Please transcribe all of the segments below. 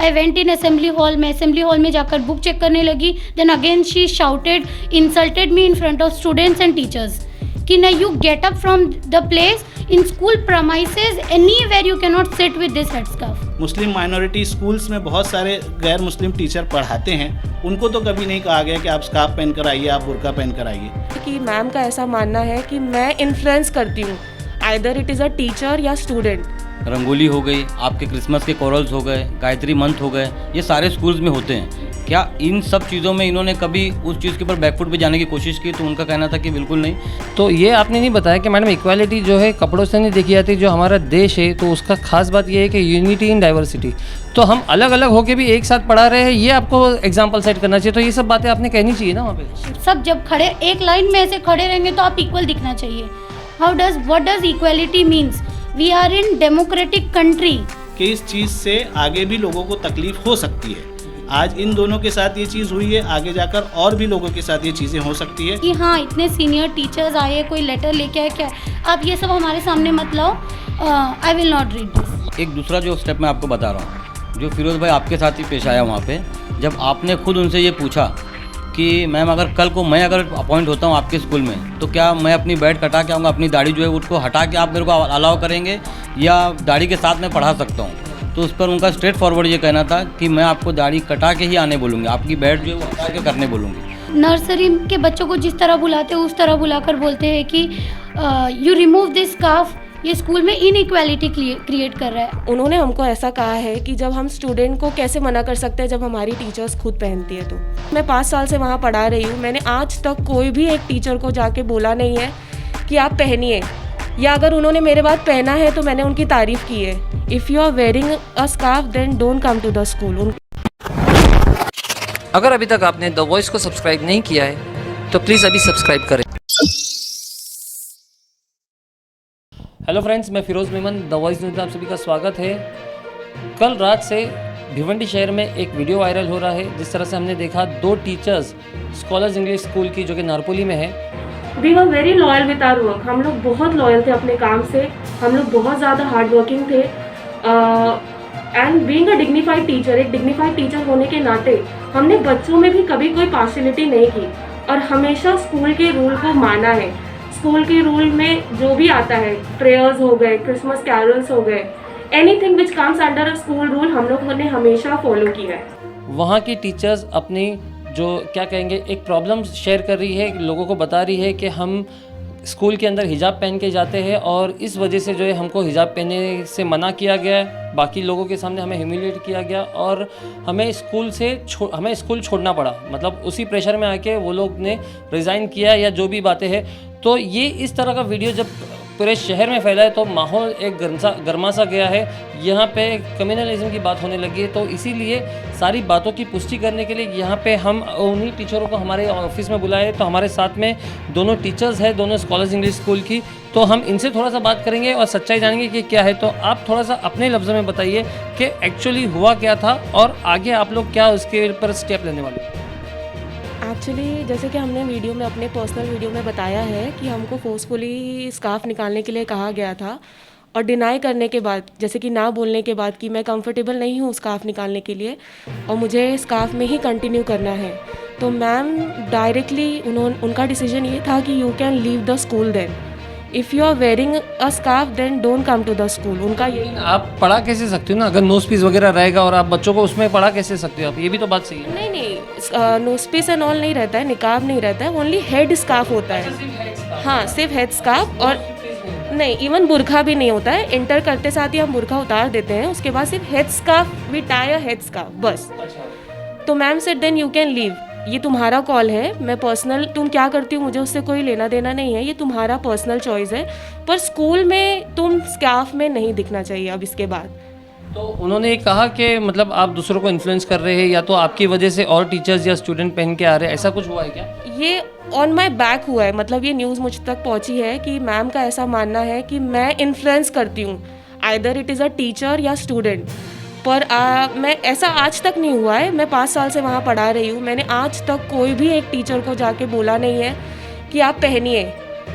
I went in assembly hall, मैं assembly hall में जाकर बुक चेक करने लगी. Then again she shouted, insulted me in front of students and teachers कि ना you get up from the place in school premises anywhere you can not sit with this head scarf. Muslim minority schools में बहुत सारे गैर मुस्लिम teacher पढ़ाते हैं, उनको तो कभी नहीं कहा गया कि आप स्कार्फ पहन कर आइए, आप बुर्का पहन कर आइए. कि मैम का ऐसा मानना है कि मैं इन्फ्लुएंस करती हूँ, either it is a teacher या स्टूडेंट. रंगोली हो गई, आपके क्रिसमस के कोरल्स हो गए, गायत्री मंथ हो गए, ये सारे स्कूल्स में होते हैं. क्या इन सब चीज़ों में इन्होंने कभी उस चीज़ के ऊपर बैकफुट पे जाने की कोशिश की? तो उनका कहना था कि बिल्कुल नहीं. तो ये आपने नहीं बताया कि मैडम इक्वालिटी जो है कपड़ों से नहीं देखी जाती. जो हमारा देश है तो उसका खास बात ये है कि यूनिटी इन डाइवर्सिटी. तो हम अलग अलग होके भी एक साथ पढ़ा रहे हैं, ये आपको एग्जाम्पल सेट करना चाहिए. तो ये सब बातें आपने कहनी चाहिए ना वहाँ पे. सब जब खड़े एक लाइन में ऐसे खड़े रहेंगे तो आप इक्वल दिखना चाहिए. What does equality means? We are in democratic country. कि इस चीज़ से आगे भी लोगों को तकलीफ हो सकती है. आज इन दोनों के साथ ये चीज़ हुई है, आगे जाकर और भी लोगों के साथ ये चीज़ें हो सकती है. कि हाँ इतने सीनियर टीचर्स आए, कोई लेटर लेके आए, क्या आप ये सब हमारे सामने मत लाओ. I will not read this. एक दूसरा जो स्टेप मैं आपको बता रहा हूँ, जो फिरोज़ भाई आपके साथ ही पेश आया वहाँ पे, जब आपने खुद उनसे ये पूछा कि मैम अगर कल को मैं अगर अपॉइंट होता हूँ आपके स्कूल में तो क्या मैं अपनी बैठ कटा के आऊँगा, अपनी दाढ़ी जो है उसको हटा के आप मेरे को अलाउ करेंगे या दाढ़ी के साथ मैं पढ़ा सकता हूँ? तो उस पर उनका स्ट्रेट फॉरवर्ड ये कहना था कि मैं आपको दाढ़ी कटा के ही आने बोलूँगी, आपकी बैठ जो है वो हटा के करने बोलूँगी. नर्सरी के बच्चों को जिस तरह बुलाते हैं उस तरह बुलाकर बोलते हैं कि यू रिमूव दिस स्कार्फ. ये स्कूल में इनइक्वालिटी क्रिएट कर रहा है. उन्होंने हमको ऐसा कहा है कि जब हम स्टूडेंट को कैसे मना कर सकते हैं जब हमारी टीचर्स खुद पहनती है. तो मैं 5 साल से वहाँ पढ़ा रही हूँ, मैंने आज तक कोई भी एक टीचर को जाके बोला नहीं है कि आप पहनिए, या अगर उन्होंने मेरे बाद पहना है तो मैंने उनकी तारीफ़ की है. If you are wearing a scarf then don't come to the school. अगर अभी तक आपने द वॉइस को सब्सक्राइब नहीं किया है तो प्लीज़ अभी सब्सक्राइब करें. हेलो फ्रेंड्स, मैं Firoz Memon, the voice news में आप सभी का स्वागत है. कल रात से भिवंडी शहर में एक वीडियो वायरल हो रहा है, जिस तरह से हमने देखा 2 टीचर्स स्कॉलर्स इंग्लिश स्कूल की जो कि नारपोली में है. We were very loyal with our work. हम लोग बहुत लॉयल थे अपने काम से, हम लोग बहुत ज़्यादा हार्ड वर्किंग थे. And being a dignified teacher, एक डिग्निफाइड टीचर होने के नाते हमने बच्चों में भी कभी कोई पार्शियलिटी नहीं की और हमेशा स्कूल के रूल को माना है. स्कूल के रूल में जो भी आता है, प्रेयर्स हो गए, क्रिसमस कैरल्स हो गए, anything which comes under a school rule हम लोगों ने हमेशा फॉलो किया है. वहाँ की टीचर्स अपनी जो क्या कहेंगे एक प्रॉब्लम शेयर कर रही है, लोगों को बता रही है कि हम स्कूल के अंदर हिजाब पहन के जाते हैं और इस वजह से जो है हमको हिजाब पहनने से मना किया गया है. बाकी लोगों के सामने हमें ह्यूमिलिएट किया गया और हमें स्कूल छोड़ना पड़ा. मतलब उसी प्रेशर में आके वो लोग ने रिज़ाइन किया या जो भी बातें हैं. तो ये इस तरह का वीडियो जब पूरे शहर में फैला है तो माहौल एक गर्मा सा गया है. यहाँ पे कम्युनलिज्म की बात होने लगी है. तो इसीलिए सारी बातों की पुष्टि करने के लिए यहाँ पे हम उन्हीं टीचरों को हमारे ऑफिस में बुलाए. तो हमारे साथ में दोनों टीचर्स हैं, दोनों स्कॉलर्स इंग्लिश स्कूल की. तो हम इनसे थोड़ा सा बात करेंगे और सच्चाई जानेंगे कि क्या है. तो आप थोड़ा सा अपने लफ्ज़ों में बताइए कि एक्चुअली हुआ क्या था और आगे आप लोग क्या उसके ऊपर स्टेप लेने वाले. एक्चुअली जैसे कि हमने वीडियो में, अपने पर्सनल वीडियो में बताया है कि हमको फोर्सफुली स्कार्फ निकालने के लिए कहा गया था और डिनाई करने के बाद, जैसे कि ना बोलने के बाद कि मैं कंफर्टेबल नहीं हूँ स्कार्फ निकालने के लिए और मुझे स्कार्फ में ही कंटिन्यू करना है. तो मैम डायरेक्टली उनका डिसीजन ये था कि you can leave the school then. If you are wearing a scarf then don't come to the school. उनका ये. आप पढ़ा कैसे सकते हो ना, अगर नोज पीस वगैरह रहेगा और आप बच्चों को उसमें पढ़ा कैसे सकते हो आप? ये भी तो बात सही है. नहीं, नोज पीस एंड ऑल नहीं रहता है, निकाब नहीं रहता है, ओनली हेड स्कार्फ होता है. हाँ, सिर्फ हेड स्कार्फ. और नहीं, इवन बुरखा भी नहीं होता है. इंटर करते साथ ही हम बुरखा उतार देते हैं, उसके बाद सिर्फ head scarf, we tie a head scarf बस. तो ma'am said then you can leave. ये तुम्हारा कॉल है, मैं पर्सनल, तुम क्या करती हो मुझे उससे कोई लेना देना नहीं है, ये तुम्हारा पर्सनल चॉइस है, पर स्कूल में तुम स्कार्फ में नहीं दिखना चाहिए अब इसके बाद. तो उन्होंने ये कहा कि मतलब आप दूसरों को इन्फ्लुएंस कर रहे हैं या तो आपकी वजह से और टीचर्स या स्टूडेंट पहन के आ रहे हैं, ऐसा कुछ हुआ है क्या? ये ऑन माई बैक हुआ है. मतलब ये न्यूज़ मुझ तक पहुंची है कि मैम का ऐसा मानना है कि मैं इन्फ्लुएंस करती हूँ, either it is a teacher या स्टूडेंट. पर मैं ऐसा आज तक नहीं हुआ है. मैं 5 साल से वहाँ पढ़ा रही हूँ, मैंने आज तक कोई भी एक टीचर को जाके बोला नहीं है कि आप पहनिए,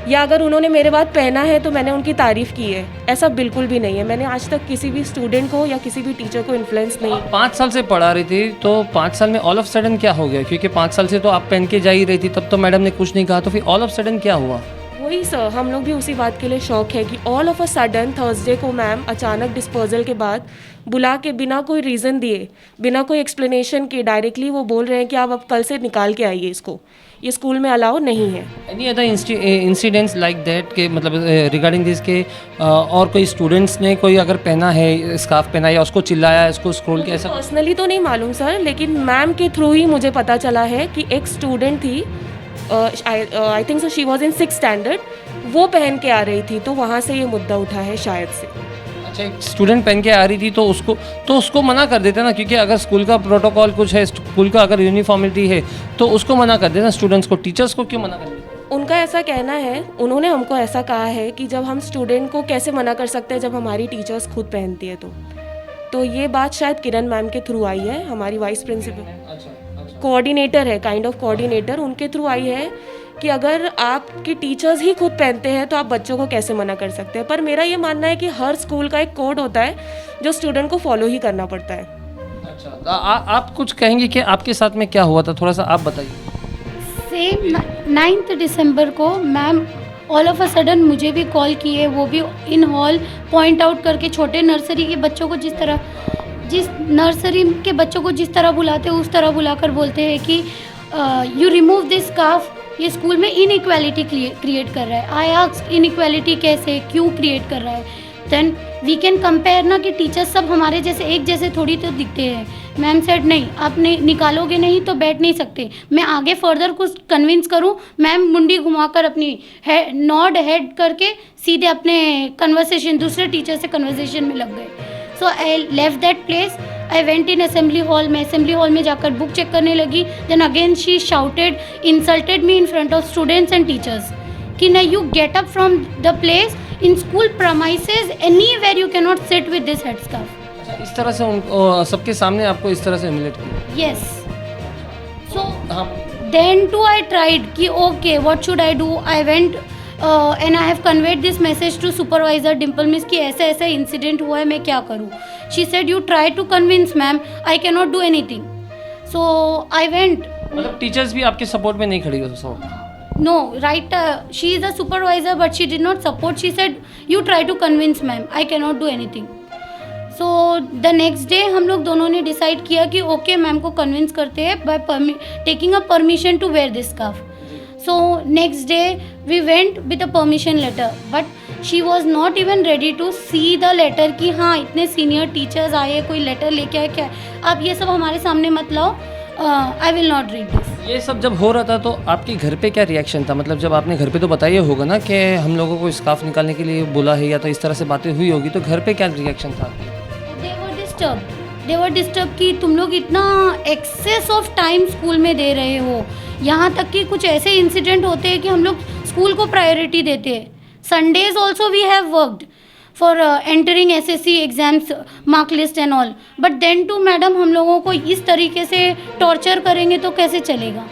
या अगर उन्होंने मेरे बाद पहना है तो मैंने उनकी तारीफ़ की है, ऐसा बिल्कुल भी नहीं है। मैंने आज तक किसी भी स्टूडेंट को या किसी भी टीचर को इन्फ्लुएंस नहीं। आप 5 साल से पढ़ा रही थी, तो 5 साल में ऑल ऑफ सडन क्या हो गया? क्योंकि 5 साल से तो आप पहन के जा ही रही थी, तब तो मैडम ने कुछ नहीं कहा, तो फिर ऑल ऑफ सडन क्या हुआ? वही सर, हम लोग भी उसी बात के लिए शौक है कि all of a sudden Thursday को मैम अचानक डिस्पोजल के बाद बुला के बिना कोई रीज़न दिए, बिना कोई एक्सप्लेनेशन के डायरेक्टली वो बोल रहे हैं कि आप अब कल से निकाल के आइए इसको, ये स्कूल में अलाउ नहीं है। Any other incidents like that के मतलब रिगार्डिंग दिस के और कोई स्टूडेंट्स ने कोई अगर पहना है, स्कार्फ पहना या उसको चिल्लाया, इसको स्क्रॉल किया, ऐसा? पर्सनली तो नहीं मालूम सर, लेकिन मैम के थ्रू ही मुझे पता चला है कि एक स्टूडेंट थी, I think so she was in 6th standard, वो पहन के आ रही थी, तो वहाँ से ये मुद्दा उठा है शायद से। अच्छा, एक स्टूडेंट पहन के आ रही थी तो उसको मना कर देते ना, क्योंकि अगर स्कूल का प्रोटोकॉल कुछ है, स्कूल का अगर यूनिफॉर्मिटी है तो उसको मना कर देना स्टूडेंट्स को, टीचर्स को क्यों मना कर देते? उनका ऐसा कहना है, उन्होंने हमको ऐसा कहा है कि जब हम स्टूडेंट को कैसे मना कर सकते हैं जब हमारी टीचर्स खुद पहनती है। तो ये बात शायद किरण मैम के थ्रू आई है, हमारी वाइस प्रिंसिपल कोऑर्डिनेटर है, काइंड ऑफ कोऑर्डिनेटर, उनके थ्रू आई है कि अगर आपकी टीचर्स ही खुद पहनते हैं तो आप बच्चों को कैसे मना कर सकते हैं। पर मेरा ये मानना है कि हर स्कूल का एक कोड होता है जो स्टूडेंट को फॉलो ही करना पड़ता है। अच्छा, तो आप कुछ कहेंगे कि आपके साथ में क्या हुआ था, थोड़ा सा आप बताइए। सेम 9 दिसंबर को ma'am all of a sudden मुझे भी कॉल किए, वो भी इन हॉल पॉइंट आउट करके छोटे नर्सरी के बच्चों को जिस तरह बुलाते हैं उस तरह बुलाकर बोलते हैं कि यू रिमूव दिस स्कार्फ, ये स्कूल में इनइक्वालिटी क्रिएट कर रहा है। आई आस्क इनइक्वालिटी कैसे, क्यों क्रिएट कर रहा है? देन वी कैन कंपेयर ना कि टीचर्स सब हमारे जैसे एक जैसे थोड़ी तो दिखते हैं। मैम सेड नहीं, आप निकालोगे नहीं तो बैठ नहीं सकते। मैं आगे फर्दर कुछ कन्विंस करूं, मैम मुंडी घुमाकर अपनी नॉड हेड करके सीधे अपने कन्वर्सेशन दूसरे टीचर से कन्वर्सेशन में लग गए। So I left that place, I went in assembly hall. मैं असेंबली हॉल में जाकर बुक चेक करने लगी। Then again she shouted, insulted me in front of students and teachers कि ना you get up from the place in school premises anywhere, you can not sit with this head scarf. इस तरह से सबके सामने आपको इस तरह से ह्यूमिलेट किया? Yes. So then to I tried कि okay what should I do. I went and I have conveyed this message to supervisor Dimple miss कि ऐसा ऐसा इंसिडेंट हुआ है, मैं क्या करूँ। She said you try to convince ma'am, I can not do anything. So I went. मतलब teachers भी आपके सपोर्ट में नहीं खड़ी हो? No, right, she is a supervisor but she did not support. She said you try to convince ma'am, I cannot do anything. So the next day हम लोग दोनों ने डिसाइड किया कि ओके मैम को कन्विंस करते हैं by taking a permission to wear this scarf. So next day we went with a permission letter, but she was not even ready to see the letter कि हाँ इतने senior teachers आए, कोई letter लेके आए, क्या आप ये सब हमारे सामने मत लाओ, I will not read this. ये सब जब हो रहा था तो आपके घर पे क्या रिएक्शन था? मतलब जब आपने घर पे तो बताया होगा ना कि हम लोगों को स्कार्फ निकालने के लिए बोला है या तो इस तरह से बातें हुई होगी, तो घर पे क्या रिएक्शन था? दे वर डिस्टर्ब कि तुम लोग इतना एक्सेस ऑफ टाइम स्कूल में दे रहे हो, यहाँ तक कि कुछ ऐसे इंसिडेंट होते हैं कि हम लोग स्कूल को प्रायोरिटी देते हैं। Sundays also we have worked for entering SSC exams, mark list and all, but then to madam हम लोगों को इस तरीके से टॉर्चर करेंगे तो कैसे चलेगा।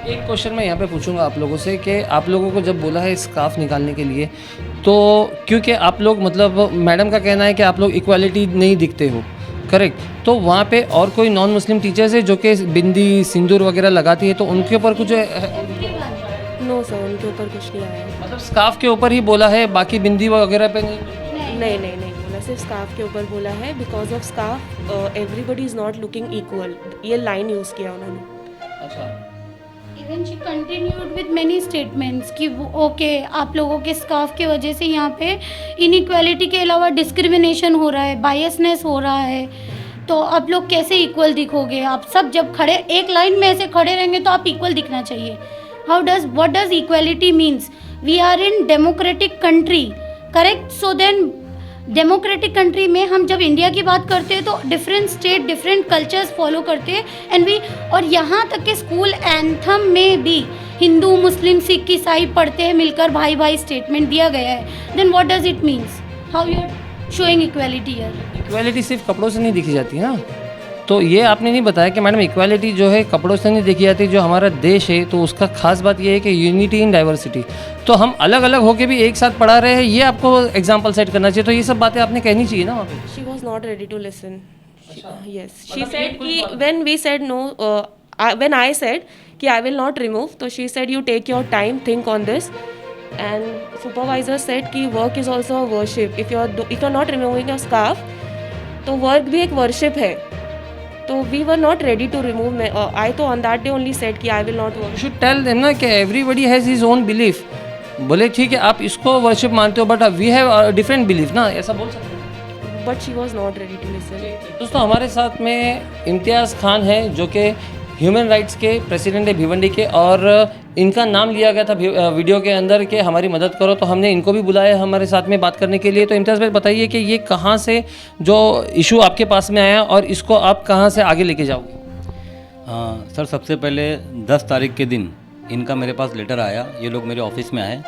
एक क्वेश्चन मैं यहाँ पे पूछूंगा आप लोगों से कि आप लोगों को जब बोला है स्कार्फ निकालने के लिए, तो क्योंकि आप लोग मतलब मैडम का कहना है कि आप लोग इक्वालिटी नहीं दिखते हो, करेक्ट? तो वहाँ पे और कोई नॉन मुस्लिम टीचर्स है जो कि बिंदी सिंदूर वगैरह लगाती है, तो उनके ऊपर कुछ नो सर, उनके ऊपर कुछ नहीं आया। मतलब स्कार्फ के ऊपर ही बोला है, बाकी बिंदी वगैरह पे नहीं बोला, सिर्फ स्कार्फ के ऊपर बोला है। Because of scarf everybody is not looking equal, ये लाइन यूज़ किया उन्होंने। अच्छा, even she continued with many statements कि ओके आप लोगों के स्कार्फ की वजह से यहाँ पे इनइक्वालिटी के अलावा डिस्क्रिमिनेशन हो रहा है, बायसनेस हो रहा है, तो आप लोग कैसे इक्वल दिखोगे? आप सब जब खड़े एक लाइन में ऐसे खड़े रहेंगे तो आप इक्वल दिखना चाहिए। What does equality means? We are in democratic country, correct? So then democratic country में हम जब इंडिया की बात करते हैं तो different state different cultures follow करते हैं एंड वी, और यहाँ तक के स्कूल एंथम में भी हिंदू मुस्लिम सिख ईसाई पढ़ते हैं मिलकर, भाई भाई स्टेटमेंट दिया गया है। Then what does it means? How you are showing equality here? Equality सिर्फ कपड़ों से नहीं दिखी जाती है ना, तो ये आपने नहीं बताया कि मैडम इक्वालिटी जो है कपड़ों से नहीं देखी जाती, जो हमारा देश है तो उसका खास बात ये है कि यूनिटी इन डाइवर्सिटी। तो हम अलग अलग होके भी एक साथ पढ़ा रहे हैं, ये आपको एग्जाम्पल सेट करना चाहिए। तो ये सब बातें आपने कहनी चाहिए ना वहाँ पे। She was not ready to listen. Yes, she said कि when we said no, when I said कि I will not remove, तो she said you take your time, think on this. And supervisor said कि work is also a worship. If you're not removing your scarf, तो work भी एक worship है। तो we were not ready to remove. I तो on that day only said कि I will not work. You should tell them ना कि everybody has his own belief. बोले ठीक है आप इसको वर्शिप मानते हो but we have different belief ना, ऐसा बोल सकते हैं। But she was not ready to listen. दोस्तों हमारे साथ में इम्तियाज़ खान है जो कि ह्यूमन राइट्स के प्रेसिडेंट है भिवंडी के, और इनका नाम लिया गया था वीडियो के अंदर कि हमारी मदद करो, तो हमने इनको भी बुलाया हमारे साथ में बात करने के लिए। तो इम्तियाज़ भाई बताइए कि ये कहाँ से जो इशू आपके पास में आया और इसको आप कहाँ से आगे लेके जाओगे? सर सबसे पहले 10 तारीख के दिन इनका मेरे पास लेटर आया। ये लोग मेरे ऑफिस में आए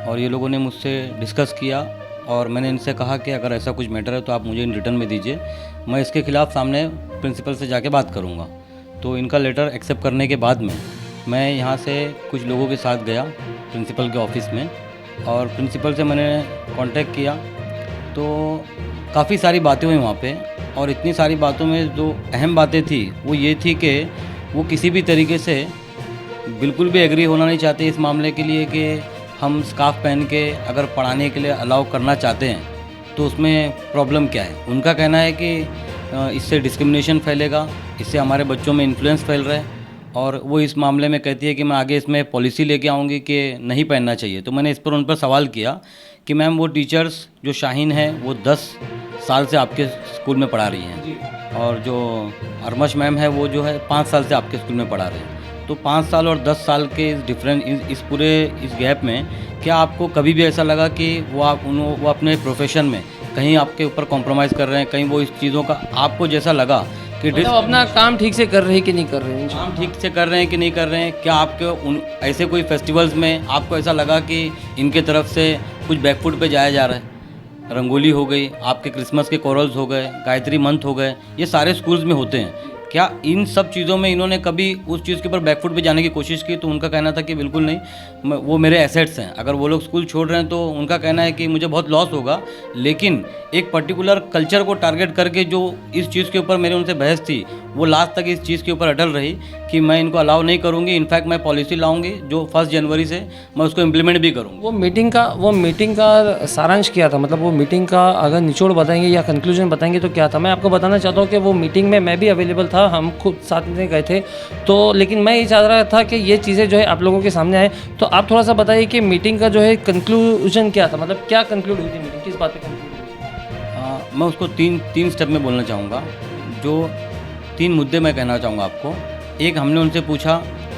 और ये लोगों ने मुझसे डिस्कस किया और मैंने इनसे कहा कि अगर ऐसा कुछ मैटर है तो आप मुझे इन रिटर्न में दीजिए, मैं इसके ख़िलाफ़ सामने प्रिंसिपल से जाके बात करूँगा। तो इनका लेटर एक्सेप्ट करने के बाद में मैं यहाँ से कुछ लोगों के साथ गया प्रिंसिपल के ऑफ़िस में और प्रिंसिपल से मैंने कांटेक्ट किया। तो काफ़ी सारी बातें हुई वहाँ पे और इतनी सारी बातों में जो अहम बातें थी वो ये थी कि वो किसी भी तरीके से बिल्कुल भी एग्री होना नहीं चाहते इस मामले के लिए कि हम स्कार्फ पहन के अगर पढ़ाने के लिए अलाउ करना चाहते हैं तो उसमें प्रॉब्लम क्या है। उनका कहना है कि इससे डिस्क्रिमिनेशन फैलेगा, इससे हमारे बच्चों में इन्फ्लुएंस फैल रहा है और वो इस मामले में कहती है कि मैं आगे इसमें पॉलिसी लेके आऊँगी कि नहीं पहनना चाहिए। तो मैंने इस पर उन पर सवाल किया कि मैम वो टीचर्स जो शाहीन है वो 10 साल से आपके स्कूल में पढ़ा रही हैं और जो अरमश मैम है वो जो है 5 साल से आपके स्कूल में पढ़ा रहे हैं। तो 5 साल और 10 साल के इस इस पूरे गैप में क्या आपको कभी भी ऐसा लगा कि वो अपने प्रोफेशन में कहीं आपके ऊपर कॉम्प्रोमाइज़ कर रहे हैं, कहीं वो इस चीज़ों का आपको जैसा लगा कि मतलब अपना काम ठीक से कर रहे हैं कि नहीं कर रहे हैं? काम ठीक से कर रहे हैं कि नहीं कर रहे हैं? क्या आपके ऐसे कोई फेस्टिवल्स में आपको ऐसा लगा कि इनके तरफ से कुछ बैकफुट पे जाया जा रहा है? रंगोली हो गई, आपके क्रिसमस के कोरल्स हो गए, गायत्री मंथ हो गए, ये सारे स्कूल्स में होते हैं। क्या इन सब चीज़ों में इन्होंने कभी उस चीज़ के ऊपर बैकफुट पे जाने की कोशिश की? तो उनका कहना था कि बिल्कुल नहीं, वो मेरे एसेट्स हैं, अगर वो लोग स्कूल छोड़ रहे हैं तो उनका कहना है कि मुझे बहुत लॉस होगा, लेकिन एक पर्टिकुलर कल्चर को टारगेट करके जो इस चीज़ के ऊपर मेरी उनसे बहस थी वो लास्ट तक इस चीज़ के ऊपर अटल रही कि मैं इनको अलाउ नहीं करूँगी। इनफैक्ट मैं पॉलिसी लाऊंगी जो 1 जनवरी से मैं उसको इम्प्लीमेंट भी करूँगी। वो मीटिंग का सारांश किया था, मतलब वो मीटिंग का अगर निचोड़ बताएंगे या कंक्लूजन बताएंगे तो क्या था? मैं आपको बताना चाहता हूँ कि वो मीटिंग में मैं भी अवेलेबल था, हम खुद साथ में गए थे। तो लेकिन मैं ये चाह रहा था कि ये चीज़ें जो है आप लोगों के सामने आए। तो आप थोड़ा सा बताइए कि मीटिंग का जो है कंक्लूजन क्या था, मतलब क्या कंक्लूड हुई थी मीटिंग, किस बात पे कंक्लूड हुई? मैं उसको तीन स्टेप में बोलना चाहूँगा। जो 3 मुद्दे मैं कहना चाहूँगा आपको। एक, हमने उनसे पूछा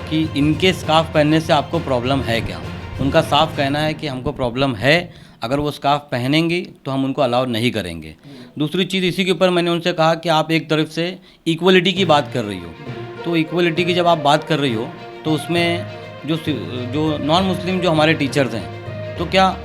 कि इनके स्कार्फ पहनने से आपको प्रॉब्लम है क्या? उनका साफ कहना है कि हमको प्रॉब्लम है, अगर वो स्कार्फ पहनेंगी तो हम उनको अलाउ नहीं करेंगे। दूसरी चीज़ इसी के ऊपर मैंने उनसे कहा कि आप एक तरफ से इक्वलिटी की बात कर रही हो, तो इक्वलिटी की जब आप बात कर रही हो तो उसमें जो नॉन मुस्लिम जो हमारे टीचर्स हैं, तो क्या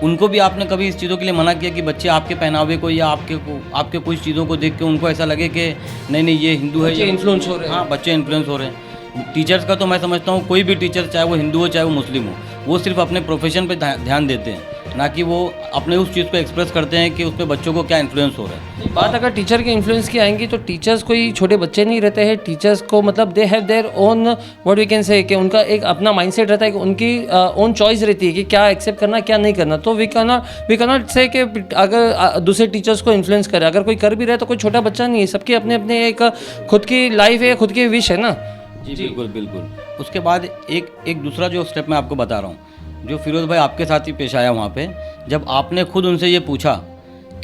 उनको भी आपने कभी इस चीज़ों के लिए मना किया कि बच्चे आपके पहनावे को या आपके कुछ चीज़ों को देख के उनको ऐसा लगे कि नहीं ये हिंदू है, बच्चे इन्फ्लुएंस हो रहे हैं? हाँ, बच्चे इन्फ्लुएंस हो रहे हैं। टीचर्स का तो मैं समझता हूँ कोई भी टीचर, चाहे वो हिंदू हो चाहे वो मुस्लिम हो, वो सिर्फ अपने प्रोफेशन पे ध्यान देते हैं, ना कि वो अपने उस चीज़ को एक्सप्रेस करते हैं कि उस पर बच्चों को क्या इन्फ्लुएंस हो रहा है। बात अगर टीचर के इन्फ्लुएंस की आएंगी तो टीचर्स कोई छोटे बच्चे नहीं रहते हैं। टीचर्स को मतलब they have their own what we can say, कि उनका एक अपना माइंडसेट रहता है कि उनकी ओन चॉइस रहती है कि क्या एक्सेप्ट करना क्या नहीं करना। तो वी कैनॉट से कि अगर दूसरे टीचर्स को इन्फ्लुएंस करे, अगर कोई कर भी रहा है तो कोई छोटा बच्चा नहीं है, सबकी अपने अपने एक खुद की लाइफ है, खुद की विश है ना। जी बिल्कुल। उसके बाद एक दूसरा जो स्टेप मैं आपको बता रहा हूँ, जो फिरोज़ भाई आपके साथ ही पेश आया वहाँ पे, जब आपने खुद उनसे ये पूछा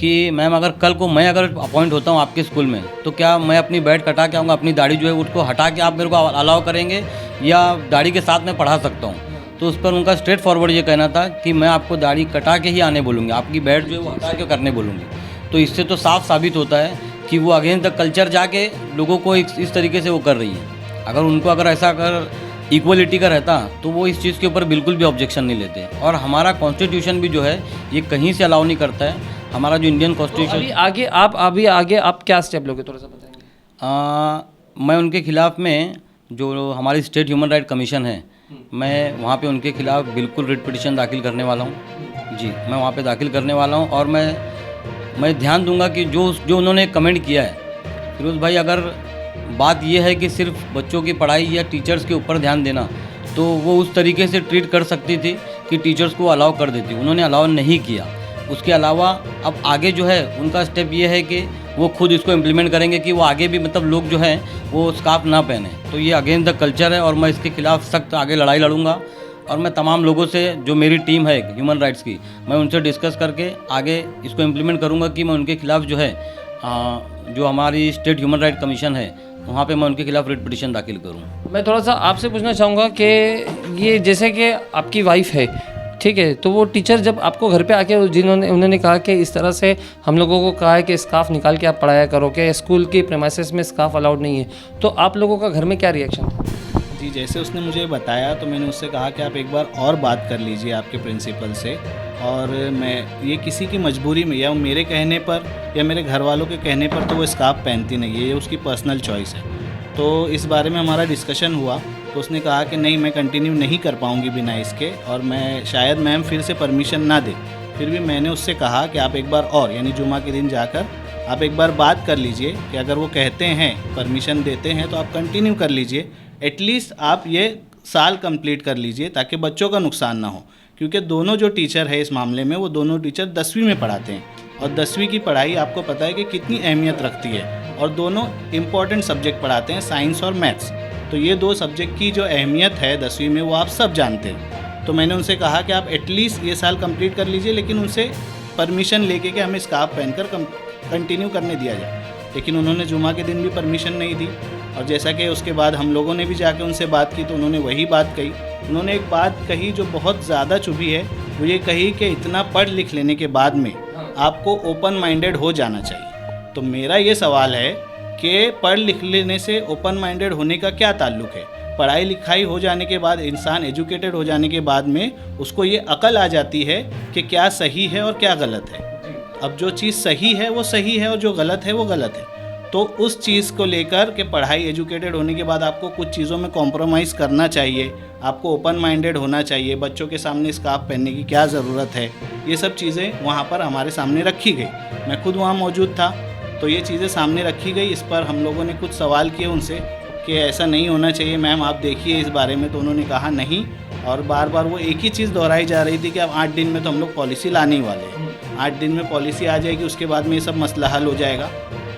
कि मैम अगर कल को मैं अगर अपॉइंट होता हूँ आपके स्कूल में तो क्या मैं अपनी बैठ कटा के आऊँगा, अपनी दाढ़ी जो है उसको हटा के आप मेरे को अलाउ करेंगे या दाढ़ी के साथ में पढ़ा सकता हूँ? तो उस पर उनका स्ट्रेट फॉरवर्ड ये कहना था कि मैं आपको दाढ़ी कटा के ही आने बोलूँगी, आपकी बैठ जो है वो हटा के करने बोलूँगी। तो इससे तो साफ साबित होता है कि वो अगेंस्ट द कल्चर जाके लोगों को इस तरीके से वो कर रही है। अगर ऐसा इक्वलिटी का रहता तो वो इस चीज़ के ऊपर बिल्कुल भी ऑब्जेक्शन नहीं लेते। और हमारा कॉन्स्टिट्यूशन भी जो है ये कहीं से अलाउ नहीं करता है। हमारा जो इंडियन कॉन्स्टिट्यूशन अभी आगे आप क्या स्टेप लोगे, थोड़ा सा बताएंगे? मैं उनके खिलाफ़ में जो हमारी स्टेट ह्यूमन राइट कमीशन है, मैं वहाँ पे उनके खिलाफ़ बिल्कुल रिट पिटीशन दाखिल करने वाला हूँ जी। मैं वहाँ पे दाखिल करने वाला हूँ और मैं ध्यान दूंगा कि जो उन्होंने कमेंट किया है फिरोज़ भाई, अगर बात ये है कि सिर्फ बच्चों की पढ़ाई या टीचर्स के ऊपर ध्यान देना, तो वो उस तरीके से ट्रीट कर सकती थी कि टीचर्स को अलाउ कर देती। उन्होंने अलाउ नहीं किया। उसके अलावा अब आगे जो है उनका स्टेप ये है कि वो खुद इसको इम्प्लीमेंट करेंगे कि वो आगे भी मतलब लोग जो हैं वो स्कार्फ ना पहने। तो ये अगेंस्ट द कल्चर है और मैं इसके खिलाफ़ सख्त आगे लड़ाई लड़ूंगा। और मैं तमाम लोगों से, जो मेरी टीम है ह्यूमन राइट्स की, मैं उनसे डिस्कस करके आगे इसको इम्प्लीमेंट करूँगा कि मैं उनके खिलाफ़ जो है जो हमारी स्टेट ह्यूमन राइट कमीशन है वहाँ पे मैं उनके खिलाफ़ रिट पिटीशन दाखिल करूँ। मैं थोड़ा सा आपसे पूछना चाहूँगा कि ये जैसे कि आपकी वाइफ है, ठीक है, तो वो टीचर जब आपको घर पे आके उन्होंने कहा कि इस तरह से हम लोगों को कहा है कि स्कार्फ निकाल के आप पढ़ाया करो, कि स्कूल के प्रेमाइसेस में स्कार्फ अलाउड नहीं है, तो आप लोगों का घर में क्या रिएक्शन था? जी, जैसे उसने मुझे बताया तो मैंने उससे कहा कि आप एक बार और बात कर लीजिए आपके प्रिंसिपल से, और मैं ये किसी की मजबूरी में या मेरे कहने पर या मेरे घर वालों के कहने पर तो वो स्कार्फ पहनती नहीं है, ये उसकी पर्सनल चॉइस है। तो इस बारे में हमारा डिस्कशन हुआ तो उसने कहा कि नहीं, मैं कंटिन्यू नहीं कर पाऊँगी बिना इसके, और मैं शायद मैम फिर से परमिशन ना दे। फिर भी मैंने उससे कहा कि आप एक बार और, यानी जुमा के दिन जाकर आप एक बार बात कर लीजिए कि अगर वो कहते हैं, परमिशन देते हैं, तो आप कंटिन्यू कर लीजिए। एटलीस्ट आप ये साल कंप्लीट कर लीजिए ताकि बच्चों का नुकसान ना हो, क्योंकि दोनों जो टीचर है इस मामले में, वो दोनों टीचर 10वीं में पढ़ाते हैं, और 10वीं की पढ़ाई आपको पता है कि कितनी अहमियत रखती है, और दोनों इम्पॉर्टेंट सब्जेक्ट पढ़ाते हैं, साइंस और मैथ्स। तो ये दो सब्जेक्ट की जो अहमियत है 10वीं में, वो आप सब जानते हैं। तो मैंने उनसे कहा कि आप एटलीस्ट ये साल कंप्लीट कर लीजिए, लेकिन उनसे परमिशन लेके कि हमें स्कार्फ पहनकर कंटिन्यू करने दिया जाए। लेकिन उन्होंने जुमा के दिन भी परमिशन नहीं दी, और जैसा कि उसके बाद हम लोगों ने भी जाके उनसे बात की तो उन्होंने वही बात कही। उन्होंने एक बात कही जो बहुत ज़्यादा चुभी है, वो ये कही कि इतना पढ़ लिख लेने के बाद में आपको ओपन माइंडेड हो जाना चाहिए। तो मेरा ये सवाल है कि पढ़ लिख लेने से ओपन माइंडेड होने का क्या ताल्लुक़ है? पढ़ाई लिखाई हो जाने के बाद, इंसान एजुकेटेड हो जाने के बाद में उसको ये अकल आ जाती है कि क्या सही है और क्या गलत है। अब जो चीज़ सही है वो सही है और जो गलत है वो गलत है। तो उस चीज़ को लेकर के पढ़ाई, एजुकेटेड होने के बाद आपको कुछ चीज़ों में कॉम्प्रोमाइज़ करना चाहिए, आपको ओपन माइंडेड होना चाहिए। बच्चों के सामने स्कार्फ पहनने की क्या ज़रूरत है, ये सब चीज़ें वहाँ पर हमारे सामने रखी गई। मैं खुद वहाँ मौजूद था, तो ये चीज़ें सामने रखी गई। इस पर हम लोगों ने कुछ सवाल किए उनसे कि ऐसा नहीं होना चाहिए मैम, आप देखिए इस बारे में। तो उन्होंने कहा नहीं, और बार बार वो एक ही चीज़ दोहराई जा रही थी कि अब 8 दिन में तो हम लोग पॉलिसी लाने ही वाले हैं, 8 दिन में पॉलिसी आ जाएगी, उसके बाद में ये सब मसला हल हो जाएगा।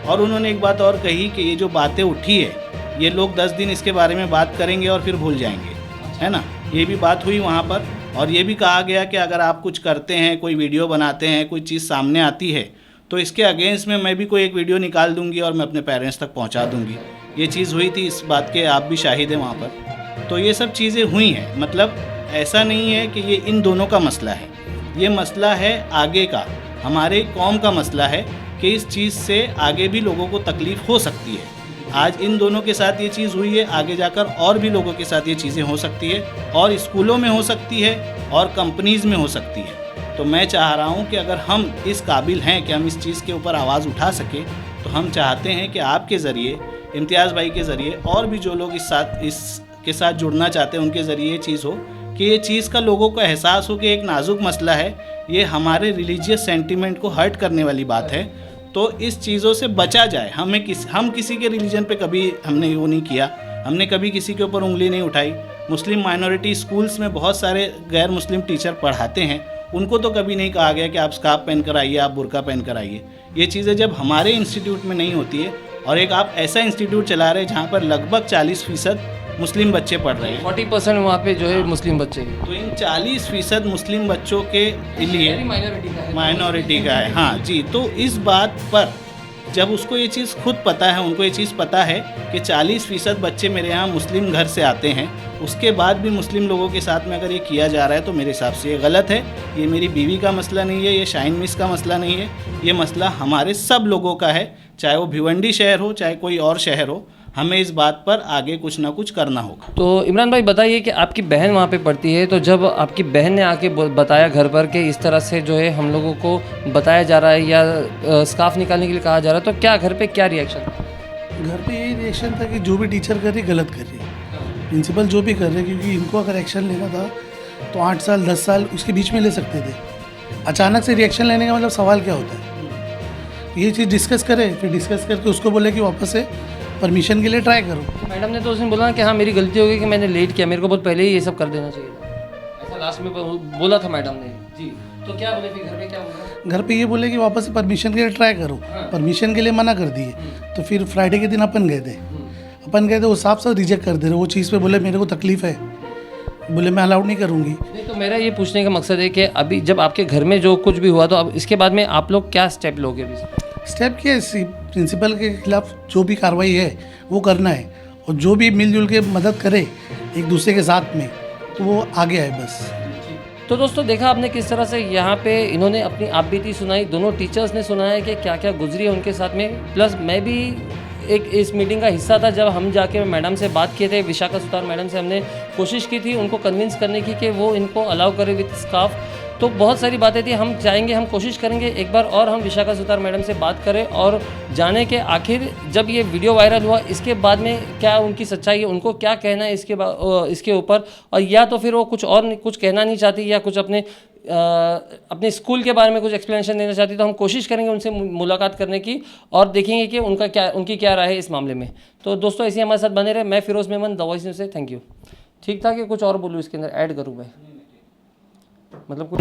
और उन्होंने एक बात और कही कि ये जो बातें उठी है, ये लोग 10 दिन इसके बारे में बात करेंगे और फिर भूल जाएंगे, है ना। ये भी बात हुई वहाँ पर, और ये भी कहा गया कि अगर आप कुछ करते हैं, कोई वीडियो बनाते हैं, कोई चीज़ सामने आती है, तो इसके अगेंस्ट में मैं भी कोई एक वीडियो निकाल दूंगी और मैं अपने पेरेंट्स तक पहुंचा दूंगी। ये चीज़ हुई थी, इस बात के आप भी शाहिद हैं वहाँ पर। तो ये सब चीज़ें हुई हैं। मतलब ऐसा नहीं है कि ये इन दोनों का मसला है, ये मसला है आगे का, हमारे कौम का मसला है कि इस चीज़ से आगे भी लोगों को तकलीफ़ हो सकती है। आज इन दोनों के साथ ये चीज़ हुई है, आगे जाकर और भी लोगों के साथ ये चीज़ें हो सकती है, और स्कूलों में हो सकती है और कंपनीज़ में हो सकती है। तो मैं चाह रहा हूँ कि अगर हम इस काबिल हैं कि हम इस चीज़ के ऊपर आवाज़ उठा सकें, तो हम चाहते हैं कि आपके ज़रिए, इम्तियाज़ भाई के ज़रिए, और भी जो लोग इसके साथ जुड़ना चाहते हैं उनके ज़रिए ये चीज़ हो कि ये चीज़ का लोगों को एहसास हो कि एक नाजुक मसला है, ये हमारे रिलीजियस सेंटीमेंट को हर्ट करने वाली बात है। तो इस चीज़ों से बचा जाए। हम किसी के रिलीजन पे कभी हमने वो नहीं किया, हमने कभी किसी के ऊपर उंगली नहीं उठाई। मुस्लिम माइनॉरिटी स्कूल्स में बहुत सारे गैर मुस्लिम टीचर पढ़ाते हैं, उनको तो कभी नहीं कहा गया कि आप स्कार्फ पहन कर आइए, आप बुर्का पहन कर आइए। ये चीज़ें जब हमारे इंस्टीट्यूट में नहीं होती है, और एक आप ऐसा इंस्टीट्यूट चला रहे हैं जहाँ पर लगभग 40% मुस्लिम बच्चे पढ़ रहे हैं, 40% वहाँ पे जो है मुस्लिम बच्चे हैं, तो इन 40% मुस्लिम बच्चों के लिए माइनॉरिटी का है। हाँ जी, तो इस बात पर जब उसको ये चीज़ खुद पता है, उनको ये चीज़ पता है कि 40% बच्चे मेरे यहाँ मुस्लिम घर से आते हैं, उसके बाद भी मुस्लिम लोगों के साथ में अगर ये किया जा रहा है तो मेरे हिसाब से ये गलत है। ये मेरी बीवी का मसला नहीं है, ये शाइन मिस का मसला नहीं है, ये मसला हमारे सब लोगों का है, चाहे वो भिवंडी शहर हो, चाहे कोई और शहर हो। हमें इस बात पर आगे कुछ ना कुछ करना होगा। तो इमरान भाई बताइए कि आपकी बहन वहाँ पे पढ़ती है, तो जब आपकी बहन ने आके बताया घर पर कि इस तरह से जो है हम लोगों को बताया जा रहा है या स्कार्फ निकालने के लिए कहा जा रहा है, तो क्या घर पे क्या रिएक्शन? घर पे यही रिएक्शन था कि जो भी टीचर कर रही गलत कर रही है, प्रिंसिपल जो भी कर रहे, क्योंकि इनको अगर एक्शन लेना था तो 8 साल 10 साल उसके बीच में ले सकते थे। अचानक से रिएक्शन लेने का मतलब सवाल क्या होता है? ये चीज़ डिस्कस करें, फिर डिस्कस करके उसको बोले कि वापस से परमिशन के लिए ट्राई करो। मैडम ने तो उसने बोला कि हाँ मेरी गलती हो गई कि मैंने लेट किया, मेरे को बहुत पहले ही ये सब कर देना चाहिए था, ऐसा लास्ट में बोला था मैडम ने जी। तो क्या बोले फिर घर में क्या बोला? घर पे ये बोले कि वापस से परमिशन के लिए ट्राई करो, परमिशन के लिए मना कर दिए। तो फिर फ्राइडे के दिन अपन गए थे, वो साफ साफ रिजेक्ट कर दे रहे, वो चीज़ पे बोले मेरे को तकलीफ़ है, बोले मैं अलाउड नहीं करूँगी। नहीं, तो मेरा ये पूछने का मकसद है कि अभी जब आपके घर में जो कुछ भी हुआ तो अब इसके बाद में आप लोग क्या स्टेप लोगे अभी? स्टेप क्या है, प्रिंसिपल के खिलाफ जो भी कार्रवाई है वो करना है, और जो भी मिलजुल के मदद करे एक दूसरे के साथ में, तो वो आगे आए बस। तो दोस्तों देखा आपने किस तरह से यहाँ पे इन्होंने अपनी आपबीती सुनाई, दोनों टीचर्स ने सुनाया कि क्या क्या गुजरी है उनके साथ में। प्लस मैं भी एक इस मीटिंग का हिस्सा था जब हम जाके मैडम से बात किए थे, विशाखा सुतार मैडम से हमने कोशिश की थी उनको कन्विंस करने की कि वो इनको अलाउ करे विद स्काफ। तो बहुत सारी बातें थी, हम चाहेंगे, हम कोशिश करेंगे एक बार और हम विशाखा सुतार मैडम से बात करें और जाने के आखिर जब ये वीडियो वायरल हुआ इसके बाद में क्या उनकी सच्चाई है, उनको क्या कहना है इसके ऊपर, और या तो फिर वो कुछ कहना नहीं चाहती या कुछ अपने स्कूल के बारे में कुछ एक्सप्लेनेशन देना चाहती। तो हम कोशिश करेंगे उनसे मुलाकात करने की और देखेंगे कि उनकी क्या राय है इस मामले में। तो दोस्तों ऐसे हमारे साथ बने रहे। मैं Firoz Memon, the voice news से थैंक यू। ठीक था कि कुछ और बोलूँ इसके अंदर ऐड करूँ मैं, मतलब कुछ